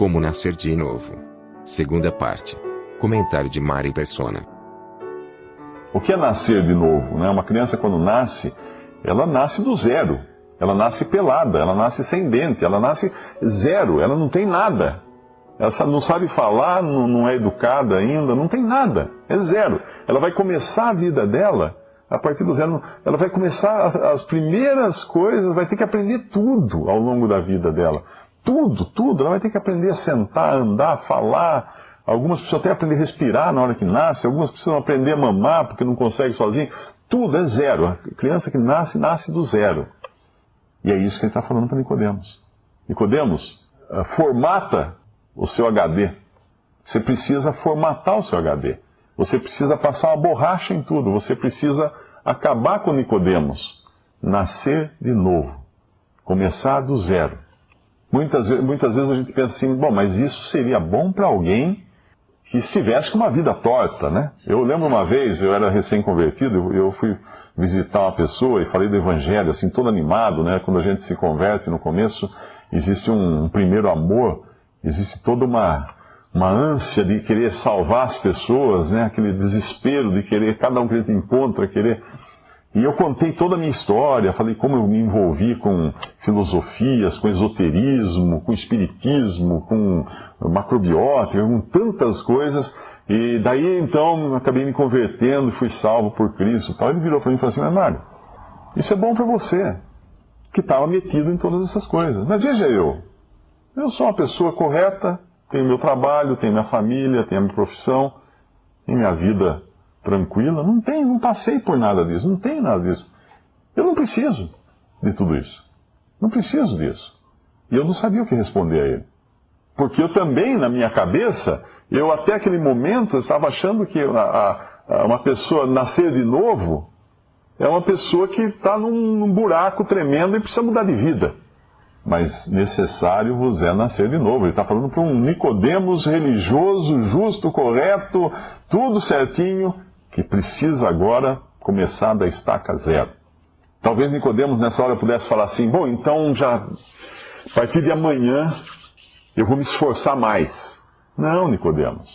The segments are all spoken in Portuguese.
Como nascer de novo. Segunda parte. Comentário de Mari Persona. O que é nascer de novo? Né? Uma criança, quando nasce, ela nasce do zero. Ela nasce pelada, ela nasce sem dente, ela nasce zero, ela não tem nada. Ela não sabe falar, não é educada ainda, não tem nada, é zero. Ela vai começar a vida dela a partir do zero. Ela vai começar as primeiras coisas, vai ter que aprender tudo ao longo da vida dela. Tudo, tudo. Ela vai ter que aprender a sentar, andar, falar. Algumas precisam até aprender a respirar na hora que nasce, algumas precisam aprender a mamar porque não consegue sozinho. Tudo é zero. A criança que nasce, nasce do zero. E é isso que ele está falando para Nicodemos. Nicodemos, formata o seu HD. Você precisa formatar o seu HD. Você precisa passar uma borracha em tudo. Você precisa acabar com Nicodemos. Nascer de novo. Começar do zero. Muitas vezes a gente pensa assim, bom, mas isso seria bom para alguém que estivesse com uma vida torta, né? Eu lembro uma vez, eu era recém-convertido, eu fui visitar uma pessoa e falei do Evangelho, assim, todo animado, né? Quando a gente se converte no começo, existe um primeiro amor, existe toda uma ânsia de querer salvar as pessoas, né? Aquele desespero de querer, cada um que a gente encontra, querer... E eu contei toda a minha história, falei como eu me envolvi com filosofias, com esoterismo, com espiritismo, com macrobiótica, com tantas coisas. E daí então acabei me convertendo, fui salvo por Cristo. Tal. Ele virou para mim e falou assim, mas Mário, isso é bom para você, que estava metido em todas essas coisas. Mas veja eu sou uma pessoa correta, tenho meu trabalho, tenho minha família, tenho a minha profissão, tenho minha vida tranquila, não passei por nada disso, não tenho nada disso. Eu não preciso de tudo isso. Não preciso disso. E eu não sabia o que responder a ele. Porque eu também, na minha cabeça, eu até aquele momento estava achando que uma pessoa nascer de novo é uma pessoa que está num buraco tremendo e precisa mudar de vida. Mas necessário vos é nascer de novo. Ele está falando para um Nicodemos religioso, justo, correto, tudo certinho, que precisa agora começar da estaca zero. Talvez Nicodemos nessa hora pudesse falar assim, bom, então já, a partir de amanhã, eu vou me esforçar mais. Não, Nicodemos,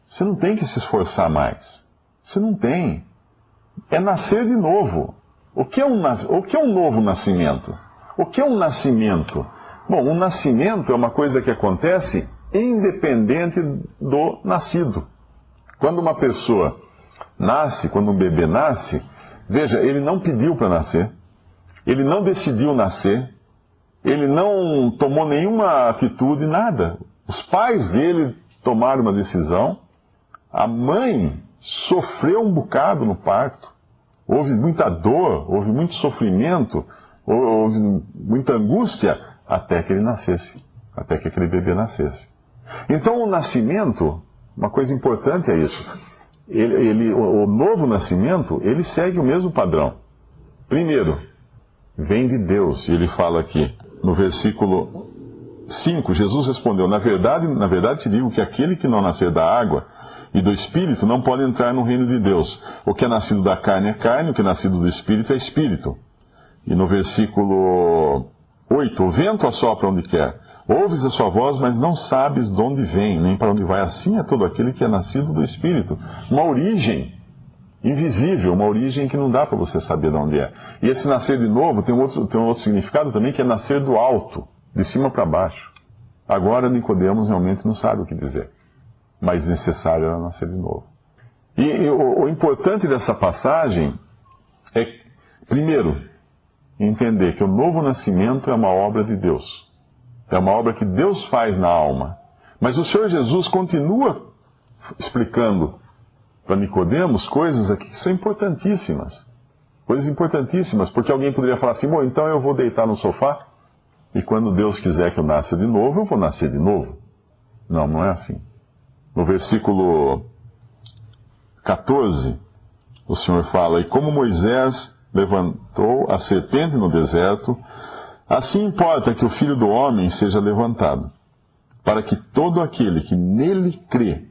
você não tem que se esforçar mais. Você não tem. É nascer de novo. O que é um novo nascimento? O que é um nascimento? Bom, um nascimento é uma coisa que acontece independente do nascido. Quando uma pessoa nasce, quando um bebê nasce, veja, ele não pediu para nascer, ele não decidiu nascer, ele não tomou nenhuma atitude, nada. Os pais dele tomaram uma decisão, a mãe sofreu um bocado no parto, houve muita dor, houve muito sofrimento, houve muita angústia até que ele nascesse, até que aquele bebê nascesse. Então o nascimento, uma coisa importante é isso. O novo nascimento, ele segue o mesmo padrão. Primeiro, vem de Deus. E ele fala aqui, no versículo 5, Jesus respondeu, na verdade te digo que aquele que não nascer da água e do Espírito não pode entrar no reino de Deus. O que é nascido da carne é carne, o que é nascido do Espírito é Espírito. E no versículo 8, o vento assopra onde quer. Ouves a sua voz, mas não sabes de onde vem, nem para onde vai. Assim é todo aquele que é nascido do Espírito. Uma origem invisível, uma origem que não dá para você saber de onde é. E esse nascer de novo tem um outro significado também, que é nascer do alto, de cima para baixo. Agora Nicodemos realmente não sabe o que dizer, mas necessário era nascer de novo. E o importante dessa passagem é, primeiro, entender que o novo nascimento é uma obra de Deus. É uma obra que Deus faz na alma. Mas o Senhor Jesus continua explicando para Nicodemos coisas aqui que são importantíssimas. Coisas importantíssimas, porque alguém poderia falar assim, bom, então eu vou deitar no sofá e quando Deus quiser que eu nasça de novo, eu vou nascer de novo. Não, não é assim. No versículo 14, o Senhor fala, e como Moisés levantou a serpente no deserto, assim importa que o Filho do Homem seja levantado, para que todo aquele que nele crê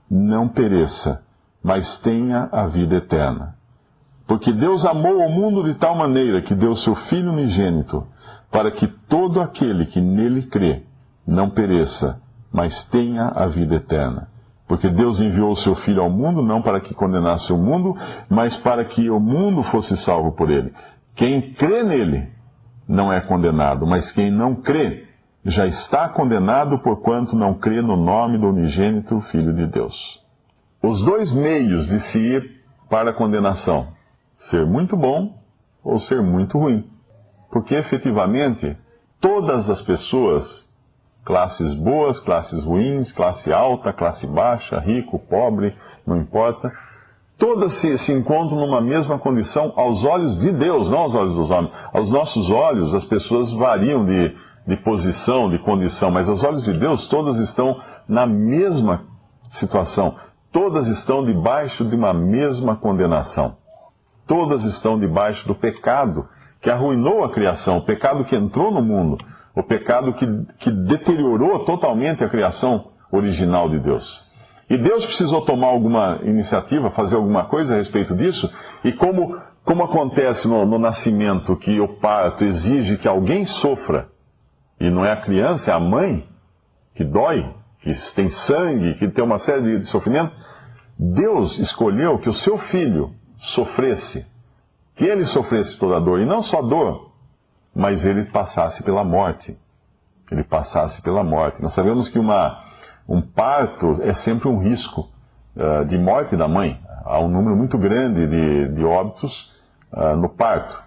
não pereça, mas tenha a vida eterna. Porque Deus amou o mundo de tal maneira que deu seu Filho unigênito, para que todo aquele que nele crê não pereça, mas tenha a vida eterna. Porque Deus enviou o seu Filho ao mundo, não para que condenasse o mundo, mas para que o mundo fosse salvo por ele. Quem crê nele não é condenado, mas quem não crê já está condenado, porquanto não crê no nome do unigênito Filho de Deus. Os dois meios de se ir para a condenação: ser muito bom ou ser muito ruim. Porque, efetivamente, todas as pessoas, classes boas, classes ruins, classe alta, classe baixa, rico, pobre, não importa, todas se encontram numa mesma condição aos olhos de Deus, não aos olhos dos homens. Aos nossos olhos, as pessoas variam de posição, de condição, mas aos olhos de Deus, todas estão na mesma situação. Todas estão debaixo de uma mesma condenação. Todas estão debaixo do pecado que arruinou a criação, o pecado que entrou no mundo, o pecado que deteriorou totalmente a criação original de Deus. E Deus precisou tomar alguma iniciativa, fazer alguma coisa a respeito disso, e como acontece no nascimento, que o parto exige que alguém sofra, e não é a criança, é a mãe, que dói, que tem sangue, que tem uma série de sofrimentos, Deus escolheu que o seu filho sofresse, que ele sofresse toda a dor, e não só dor, mas ele passasse pela morte. Ele passasse pela morte. Nós sabemos que um parto é sempre um risco de morte da mãe. Há um número muito grande de óbitos no parto.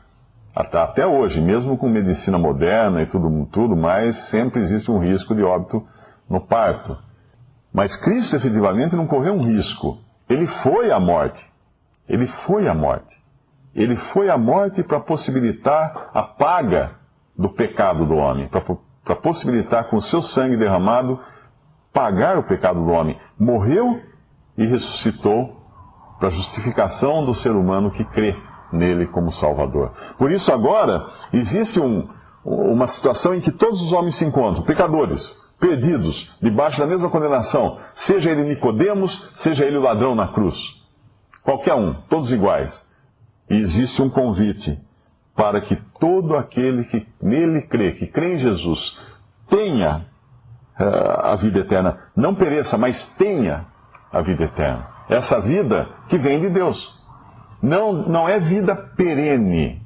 Até hoje, mesmo com medicina moderna e tudo mais, sempre existe um risco de óbito no parto. Mas Cristo efetivamente não correu um risco. Ele foi à morte. Ele foi à morte. Ele foi à morte para possibilitar a paga do pecado do homem, para possibilitar com o seu sangue derramado pagar o pecado do homem. Morreu e ressuscitou para a justificação do ser humano que crê nele como Salvador. Por isso agora existe uma situação em que todos os homens se encontram, pecadores, perdidos, debaixo da mesma condenação, seja ele Nicodemos, seja ele o ladrão na cruz. Qualquer um, todos iguais. E existe um convite para que todo aquele que nele crê, que crê em Jesus, tenha a vida eterna. Não pereça, mas tenha a vida eterna. Essa vida que vem de Deus. Não é vida perene.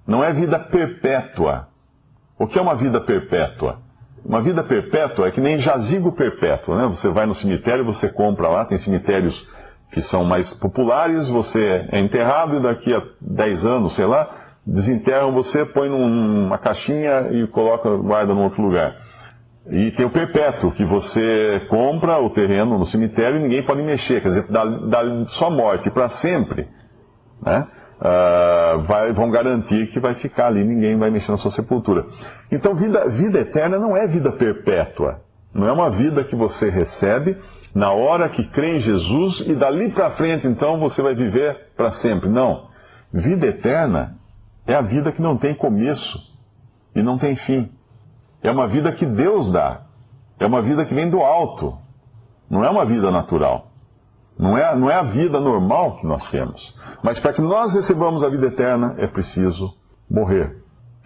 Não é vida perpétua. O que é uma vida perpétua? Uma vida perpétua é que nem jazigo perpétuo, né? Você vai no cemitério, você compra lá, tem cemitérios que são mais populares, você é enterrado e daqui a 10 anos, sei lá, desenterram você, põe numa caixinha e guarda num outro lugar. E tem o perpétuo, que você compra o terreno no cemitério e ninguém pode mexer, quer dizer, dá só morte para sempre, né? Vão garantir que vai ficar ali, ninguém vai mexer na sua sepultura. Então, vida eterna não é vida perpétua, não é uma vida que você recebe na hora que crê em Jesus e dali para frente, então, você vai viver para sempre. Não. Vida eterna é a vida que não tem começo e não tem fim. É uma vida que Deus dá. É uma vida que vem do alto. Não é uma vida natural. Não é a vida normal que nós temos. Mas para que nós recebamos a vida eterna, é preciso morrer.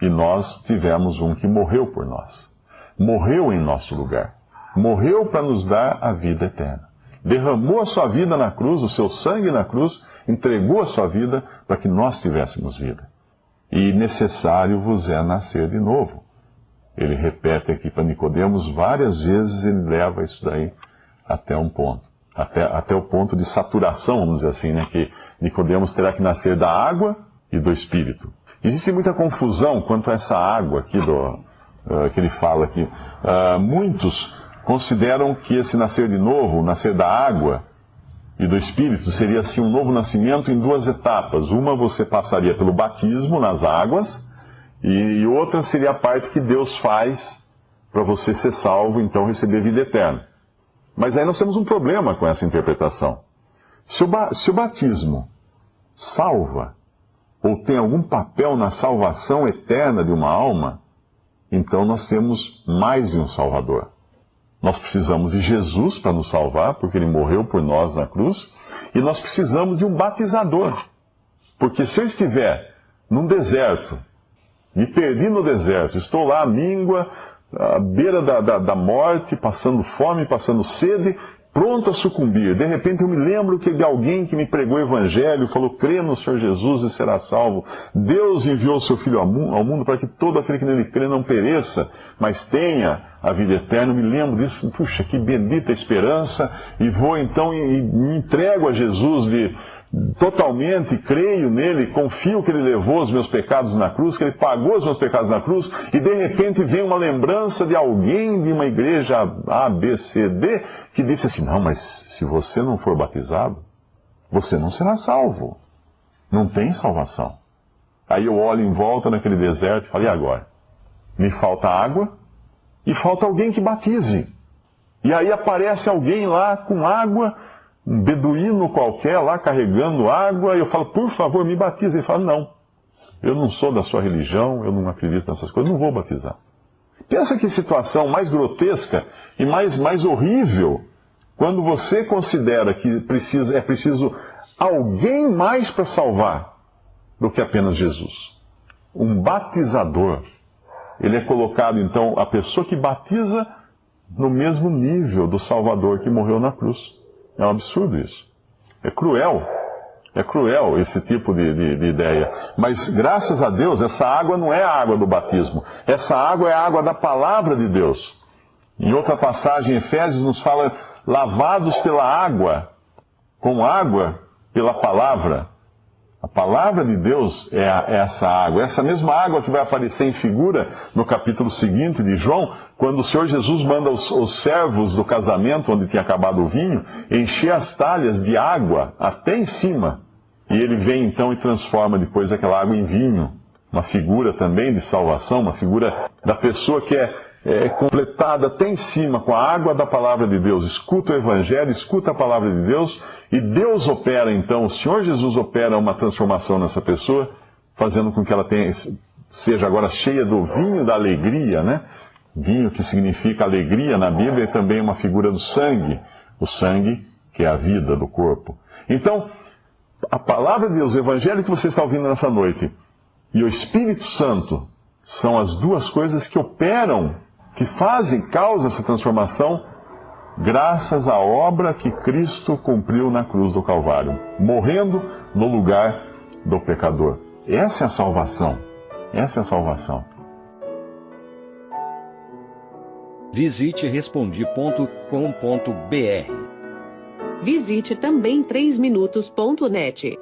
E nós tivemos um que morreu por nós. Morreu em nosso lugar. Morreu para nos dar a vida eterna. Derramou a sua vida na cruz, o seu sangue na cruz, entregou a sua vida para que nós tivéssemos vida. E necessário vos é nascer de novo. Ele repete aqui para Nicodemos várias vezes, ele leva isso daí até um ponto. Até o ponto de saturação, vamos dizer assim, né? Que Nicodemos terá que nascer da água e do Espírito. Existe muita confusão quanto a essa água aqui que ele fala aqui. Muitos consideram que esse nascer de novo, nascer da água e do Espírito, seria assim um novo nascimento em duas etapas. Uma você passaria pelo batismo nas águas, e outra seria a parte que Deus faz para você ser salvo, então receber vida eterna. Mas aí nós temos um problema com essa interpretação. Se o batismo salva, ou tem algum papel na salvação eterna de uma alma, então nós temos mais de um Salvador. Nós precisamos de Jesus para nos salvar, porque Ele morreu por nós na cruz, e nós precisamos de um batizador. Porque se eu estiver num deserto, me perdi no deserto, estou lá, míngua, à beira da morte, passando fome, passando sede, pronto a sucumbir. De repente eu me lembro de alguém que me pregou o evangelho, falou: crê no Senhor Jesus e será salvo. Deus enviou o seu Filho ao mundo para que todo aquele que nele crê não pereça, mas tenha a vida eterna. Eu me lembro disso, puxa, que bendita esperança, e vou então e me entrego a Jesus totalmente, creio nele, confio que ele levou os meus pecados na cruz, que ele pagou os meus pecados na cruz, e de repente vem uma lembrança de alguém de uma igreja A, B, C, D, que disse assim: não, mas se você não for batizado, você não será salvo. Não tem salvação. Aí eu olho em volta naquele deserto e falo: e agora? Me falta água e falta alguém que batize. E aí aparece alguém lá com água, um beduíno qualquer lá carregando água, e eu falo: por favor, me batize. Ele fala: não, eu não sou da sua religião, eu não acredito nessas coisas, não vou batizar. Pensa que situação mais grotesca e mais horrível, quando você considera que é preciso alguém mais para salvar do que apenas Jesus. Um batizador. Ele é colocado, então, a pessoa que batiza no mesmo nível do Salvador que morreu na cruz. É um absurdo isso. É cruel. É cruel esse tipo de ideia. Mas, graças a Deus, essa água não é a água do batismo. Essa água é a água da palavra de Deus. Em outra passagem, em Efésios, nos fala: lavados pela água, com água pela palavra. A palavra de Deus é essa água. Essa mesma água que vai aparecer em figura no capítulo seguinte de João, quando o Senhor Jesus manda os servos do casamento, onde tinha acabado o vinho, encher as talhas de água até em cima. E ele vem então e transforma depois aquela água em vinho. Uma figura também de salvação, uma figura da pessoa que é completada até em cima com a água da palavra de Deus. Escuta o Evangelho, escuta a palavra de Deus, e Deus opera então, o Senhor Jesus opera uma transformação nessa pessoa, fazendo com que ela seja agora cheia do vinho da alegria, né? Vinho que significa alegria na Bíblia é também uma figura do sangue. O sangue que é a vida do corpo. Então, a palavra de Deus, o Evangelho que você está ouvindo nessa noite, e o Espírito Santo são as duas coisas que operam, que causam essa transformação, graças à obra que Cristo cumpriu na cruz do Calvário, morrendo no lugar do pecador. Essa é a salvação. Essa é a salvação. Visite Respondi.com.br. Visite também 3minutos.net.